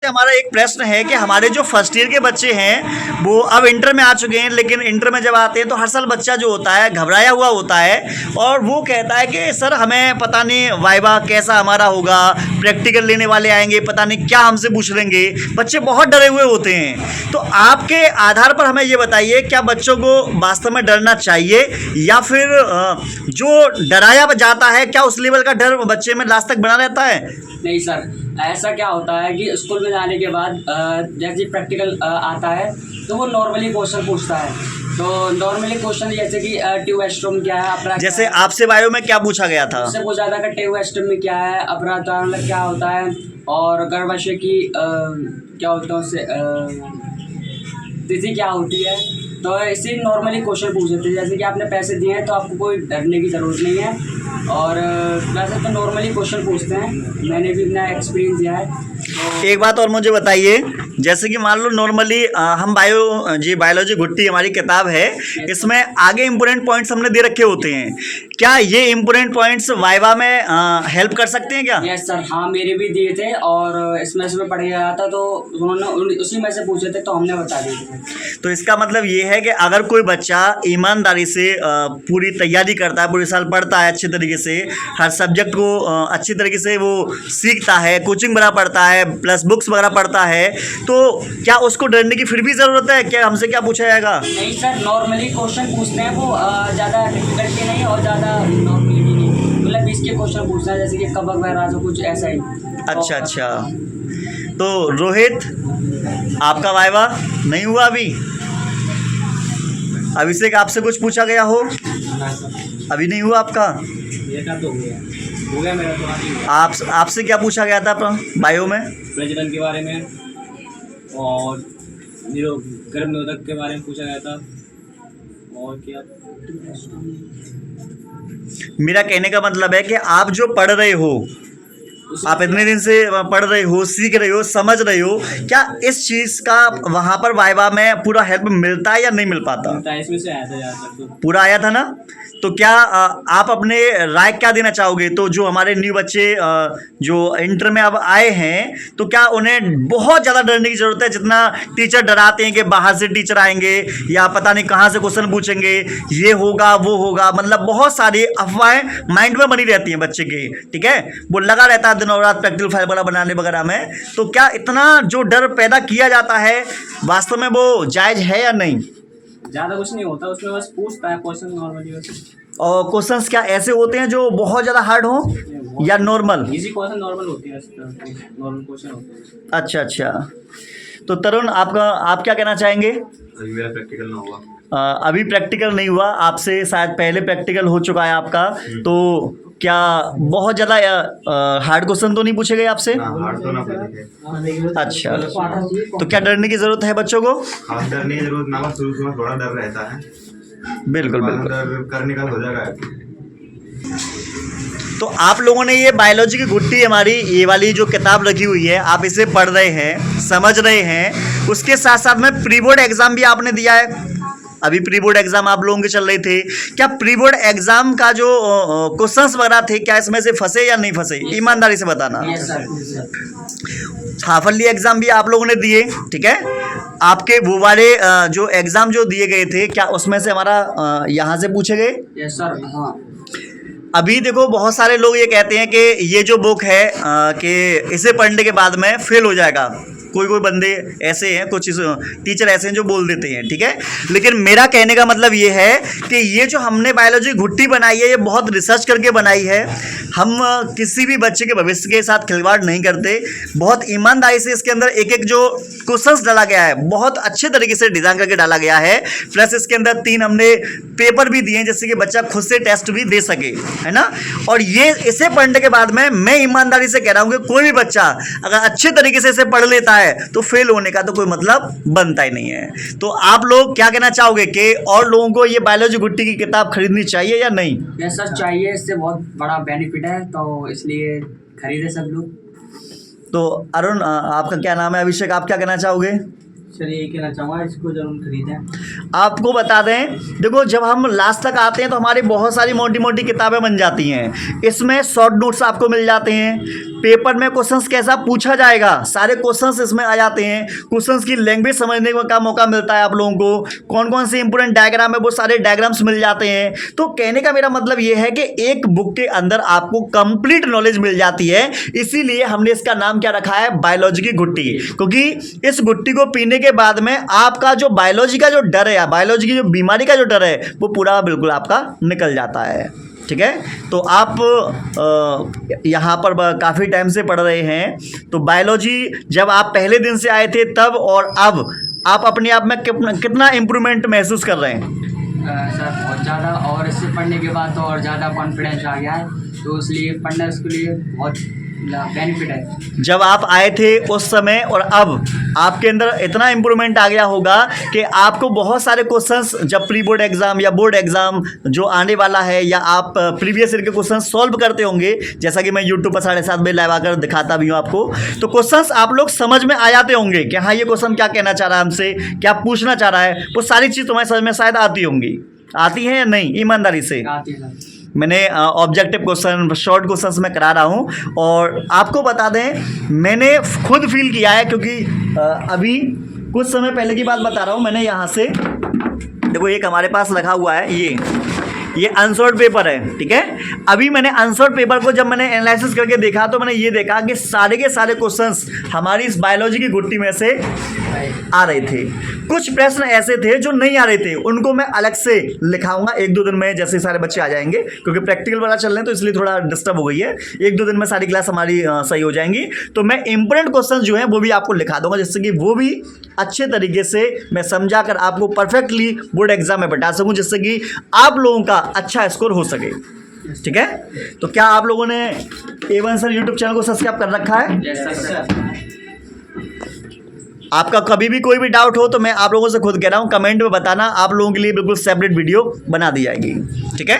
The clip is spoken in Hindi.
हमारा एक प्रश्न है कि हमारे जो फर्स्ट ईयर के बच्चे हैं वो अब इंटर में आ चुके हैं, लेकिन इंटर में जब आते हैं तो हर साल बच्चा जो होता है घबराया हुआ होता है और वो कहता है कि सर हमें पता नहीं वाइवा कैसा हमारा होगा, प्रैक्टिकल लेने वाले आएंगे पता नहीं क्या हमसे पूछ लेंगे, बच्चे बहुत डरे हुए होते हैं। तो आपके आधार पर हमें ये बताइए, क्या बच्चों को वास्तव में डरना चाहिए या फिर जो डराया जाता है क्या उस लेवल का डर बच्चे में लास्ट तक बना रहता है? नहीं सर, ऐसा क्या होता है कि स्कूल में जाने के बाद जैसे प्रैक्टिकल आता है तो वो नॉर्मली क्वेश्चन पूछता है। तो नॉर्मली क्वेश्चन जैसे कि ट्यूबोस्टोम क्या है, अपराध जैसे आपसे बायो में क्या पूछा गया था? उससे पूछा था कि ट्यूबोस्टोम में क्या है, अपराध क्या होता है और गर्भाशय की क्या होता है उससे तिथि क्या होती है। तो ऐसे नॉर्मली क्वेश्चन पूछ लेते हैं, जैसे कि आपने पैसे दिए हैं तो आपको कोई डरने की ज़रूरत नहीं है। और वैसे तो नॉर्मली क्वेश्चन पूछते हैं, मैंने भी अपना एक्सपीरियंस दिया है। तो एक बात और मुझे बताइए, जैसे कि मान लो नॉर्मली हम बायोलॉजी घुट्टी हमारी किताब है, इसमें आगे इम्पोर्टेंट पॉइंट्स हमने दे रखे होते हैं, क्या ये इम्पोर्टेंट पॉइंट्स वाइवा में हेल्प कर सकते हैं क्या? यस सर, हाँ मेरे भी दिए थे और इसमें पढ़ गया था तो उन्होंने उसी में से पूछे थे तो हमने बता दिए थे। तो इसका मतलब ये है कि अगर कोई बच्चा ईमानदारी से पूरी तैयारी करता है, पूरे साल पढ़ता है अच्छे तरीके से, हर सब्जेक्ट को अच्छी तरीके से वो सीखता है, कोचिंग वगैरह पढ़ता है प्लस बुक्स वगैरह पढ़ता है, तो क्या उसको डरने की फिर भी ज़रूरत है? क्या हमसे क्या पूछा जाएगा? नहीं सर, नॉर्मली क्वेश्चन पूछते हैं, वो ज़्यादा डिफिकल्टी नहीं और ज़्यादा नॉर्मली नहीं, मतलब 20 के क्वेश्चन पूछते हैं जैसे कि कबक वगैरह जो कुछ ऐसा ही। अच्छा अच्छा। तो रोहित आपका वाइवा नहीं हुआ अभी? अभिषेक आपसे कुछ पूछा गया हो? अभी नहीं हुआ आपका? ये का तो हो गया मेरा तो अभी। आपसे क्या पूछा गया था बायो में? प्रजनन के बारे में और गर्भ निरोधक के बारे में पूछा गया था और क्या। मेरा कहने का मतलब है कि आप जो पढ़ रहे हो, आप इतने दिन से पढ़ रहे हो, सीख रहे हो, समझ रहे हो, क्या इस चीज़ का वहाँ पर वाइवा में पूरा हेल्प मिलता है या नहीं मिल पाता? इसमें से आया था ज़्यादातर तो। पूरा आया था ना? तो क्या आप अपने राय क्या देना चाहोगे? तो जो हमारे न्यू बच्चे जो इंटर में अब आए हैं, तो क्या उन्हें बहुत ज़्यादा डरने की ज़रूरत है? जितना टीचर डराते हैं कि बाहर से टीचर आएंगे या पता नहीं कहाँ से क्वेश्चन पूछेंगे, ये होगा वो होगा, मतलब बहुत सारी अफवाहें माइंड में बनी रहती हैं बच्चे के, ठीक है, वो लगा रहता है दिनों रात प्रैक्टिकल फाइल वगैरह बनाने वगैरह में। तो क्या इतना जो डर पैदा किया जाता है वास्तव में वो जायज़ है या नहीं? ज़्यादा कुछ नहीं होता उसमें, बस पूछता है क्वेश्चन नॉर्मली बस। और क्वेश्चंस क्या ऐसे होते हैं जो बहुत ज़्यादा हार्ड हो या नॉर्मल? इजी क्वेश्चन नॉर्मल होती है, नॉर्मल क्वेश्चन होते हैं। अच्छा अच्छा। तो तरुण आप क्या कहना चाहेंगे? अभी मेरा प्रैक्टिकल ना हुआ। अभी प्रैक्टिकल नहीं हुआ, आपसे शायद पहले प्रैक्टिकल हो चुका है आपका, तो क्या बहुत ज़्यादा हार्ड क्वेश्चन तो नहीं पूछे गए आपसे? हार्ड तो ना पूछे। अच्छा, तो क्या डरने की ज़रूरत है बच्चों को? खास डरने की जरूरत ना, बस शुरू में थोड़ा डर रहता है, बिल्कुल बिल्कुल। डर करने का हो जाएगा। तो आप लोगों ने ये बायोलॉजी की घुट्टी हमारी ये वाली जो किताब रखी हुई है, आप इसे पढ़ रहे हैं, समझ रहे हैं, उसके साथ साथ में प्री बोर्ड एग्ज़ाम भी आपने दिया है। अभी प्री बोर्ड एग्ज़ाम आप लोगों के चल रहे थे, क्या प्री बोर्ड एग्ज़ाम का जो क्वेश्चंस वगैरह थे क्या इसमें से फंसे या नहीं फंसे? ईमानदारी से बताना। हाफ ईयरली एग्ज़ाम भी आप लोगों ने दिए, ठीक है, आपके वो वाले जो एग्ज़ाम जो दिए गए थे क्या उसमें से हमारा यहाँ से पूछे गए? यस सर, हाँ। अभी देखो बहुत सारे लोग ये कहते हैं कि ये जो बुक है कि इसे पढ़ने के बाद में फेल हो जाएगा, कोई बंदे ऐसे हैं, कुछ टीचर ऐसे हैं जो बोल देते हैं, ठीक है, लेकिन मेरा कहने का मतलब ये है कि ये जो हमने बायोलॉजी घुट्टी बनाई है ये बहुत रिसर्च करके बनाई है। हम किसी भी बच्चे के भविष्य के साथ खिलवाड़ नहीं करते, बहुत ईमानदारी से इसके अंदर एक एक जो क्वेश्चंस डाला गया है बहुत अच्छे तरीके से डिज़ाइन करके डाला गया है, प्लस इसके अंदर 3 हमने पेपर भी दिए जिससे कि बच्चा खुद से टेस्ट भी दे सके, है ना। और ये इसे पढ़ने के बाद में मैं ईमानदारी से कह रहा हूँ कि कोई भी बच्चा अगर अच्छे तरीके से इसे पढ़ लेता है तो फेल होने का तो कोई मतलब बनता ही नहीं है। तो आप लोग क्या कहना चाहोगे कि और लोगों को ये बायोलॉजी घुट्टी की किताब खरीदनी चाहिए या नहीं? यस सर, चाहिए, इससे बहुत बड़ा बेनिफिट है तो इसलिए खरीदे सब लोग। तो अरुण आपका क्या नाम है? अभिषेक आप क्या कहना चाहोगे? चलिए यही कहना चाहूँगा, इसको जरूर खरीदें। आपको बता दें, देखो जब हम लास्ट तक आते हैं तो हमारी बहुत सारी मोटी मोटी किताबें बन जाती हैं। इसमें शॉर्ट नोट्स आपको मिल जाते हैं, पेपर में क्वेश्चंस कैसा पूछा जाएगा सारे क्वेश्चंस इसमें आ जाते हैं, क्वेश्चंस की लैंग्वेज समझने का मौका मिलता है आप लोगों को, कौन कौन से इंपोर्टेंट डायग्राम है वो सारे डायग्राम्स मिल जाते हैं। तो कहने का मेरा मतलब ये है कि एक बुक के अंदर आपको कंप्लीट नॉलेज मिल जाती है। इसीलिए हमने इसका नाम क्या रखा है, बायोलॉजी की गुट्टी, क्योंकि इस गुट्टी को पीने के बाद में आपका जो बायोलॉजी का जो डर है, बायोलॉजी की जो बीमारी का जो डर है, वो पूरा बिल्कुल आपका निकल जाता है। ठीक है, तो आप यहाँ पर काफ़ी टाइम से पढ़ रहे हैं, तो बायोलॉजी जब आप पहले दिन से आए थे तब और अब आप अपने आप में कितना इम्प्रूवमेंट महसूस कर रहे हैं? सर बहुत ज़्यादा, और इससे पढ़ने के बाद तो और ज़्यादा कॉन्फिडेंस आ गया है, तो इसलिए पढ़ना इसके लिए बहुत बेनिफिट है। जब आप आए थे उस समय और अब आपके अंदर इतना इम्प्रूवमेंट आ गया होगा कि आपको बहुत सारे क्वेश्चंस जब प्री बोर्ड एग्जाम या बोर्ड एग्जाम जो आने वाला है, या आप प्रीवियस ईयर के क्वेश्चन सॉल्व करते होंगे, जैसा कि मैं यूट्यूब पर 7:30 बजे लाइव आकर दिखाता भी हूँ आपको, तो क्वेश्चंस आप लोग समझ में आ जाते होंगे कि हाँ ये क्वेश्चन क्या कहना चाह रहा है हमसे, क्या पूछना चाह रहा है, वो सारी चीज़ तुम्हारे समझ में शायद आती होंगी। आती है या नहीं, ईमानदारी से? आती है सर। मैंने ऑब्जेक्टिव क्वेश्चन, शॉर्ट क्वेश्चंस में करा रहा हूँ, और आपको बता दें मैंने खुद फील किया है, क्योंकि अभी कुछ समय पहले की बात बता रहा हूँ। मैंने यहाँ से देखो एक हमारे पास रखा हुआ है, ये अनसॉर्ट पेपर है, ठीक है। अभी मैंने अनसॉर्ट पेपर को जब मैंने एनालिसिस करके देखा तो मैंने ये देखा कि सारे के सारे क्वेश्चंस हमारी इस बायोलॉजी की गुट्टी में से आ रहे थे। कुछ प्रश्न ऐसे थे जो नहीं आ रहे थे, उनको मैं अलग से लिखाऊंगा 1-2 दिन में, जैसे सारे बच्चे आ जाएंगे, क्योंकि प्रैक्टिकल वाला चल रहे हैं तो इसलिए थोड़ा डिस्टर्ब हो गई है। 1-2 दिन में सारी क्लास हमारी सही हो जाएंगी, तो मैं इंपॉर्टेंट क्वेश्चन जो हैं वो भी आपको लिखा दूंगा, जिससे कि वो भी अच्छे तरीके से मैं समझा कर आपको परफेक्टली बोर्ड एग्जाम में बता सकूं, जिससे कि आप लोगों का अच्छा स्कोर हो सके। ठीक है, तो क्या आप लोगों ने A1 सर यूट्यूब चैनल को सब्सक्राइब कर रखा है? Yes sir. आपका कभी भी कोई भी डाउट हो तो मैं आप लोगों से खुद कह रहा हूँ, कमेंट में बताना, आप लोगों के लिए बिल्कुल सेपरेट वीडियो बना दी जाएगी। ठीक है।